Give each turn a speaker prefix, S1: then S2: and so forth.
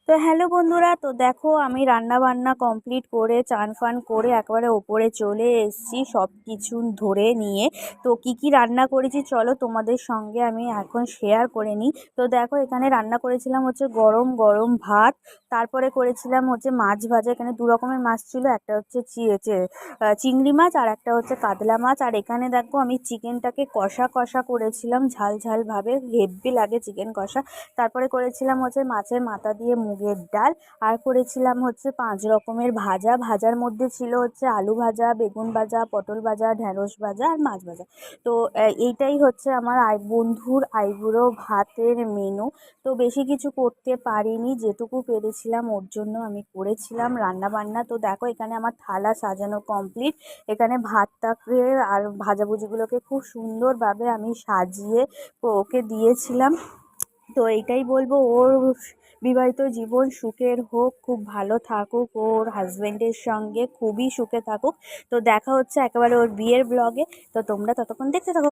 S1: তো হ্যালো বন্ধুরা, তো দেখো আমি রান্না বান্না কমপ্লিট করে চান ফান করে একেবারে ওপরে চলে এসেছি সব কিছু ধরে নিয়ে। তো কি কি রান্না করেছি চলো তোমাদের সঙ্গে আমি এখন শেয়ার করে নিই। তো দেখো এখানে রান্না করেছিলাম হচ্ছে গরম গরম ভাত, তারপরে করেছিলাম হচ্ছে মাছ ভাজা। এখানে দু রকমের মাছ ছিল, একটা হচ্ছে চিংড়ি মাছ আর একটা হচ্ছে কাতলা মাছ। আর এখানে দেখো আমি চিকেনটাকে কষা কষা করেছিলাম, ঝাল ঝাল ভাবে, হেভি লাগে চিকেন কষা। তারপরে করেছিলাম হচ্ছে মাছের মাথা দিয়ে মুগের ডাল। আর করেছিলাম হচ্ছে 5 রকমের ভাজা। ভাজার মধ্যে ছিল হচ্ছে আলু ভাজা, বেগুন ভাজা, পটল ভাজা, ঢ্যাঁড়স ভাজা আর মাছ ভাজা। তো এইটাই হচ্ছে আমার বন্ধুর আইবুড়ো ভাতের মেনু। তো বেশি কিছু করতে পারিনি, যেটুকু পেরেছিলাম ওর জন্য আমি করেছিলাম রান্না বান্না। তো দেখো এখানে আমার থালা সাজানো কমপ্লিট। এখানে ভাতটাকে আর ভাজাভুজিগুলোকে খুব সুন্দরভাবে আমি সাজিয়ে ওকে দিয়েছিলাম। তো এইটাই বলবো, ওর বিবাহিত জীবন সুখের হোক, খুব ভালো থাকুক, ওর হাজবেন্ডের সঙ্গে খুবই সুখে থাকুক। তো দেখা হচ্ছে একেবারে ওর বিয়ের ব্লগে। তো তোমরা ততক্ষণ দেখতে থাকো।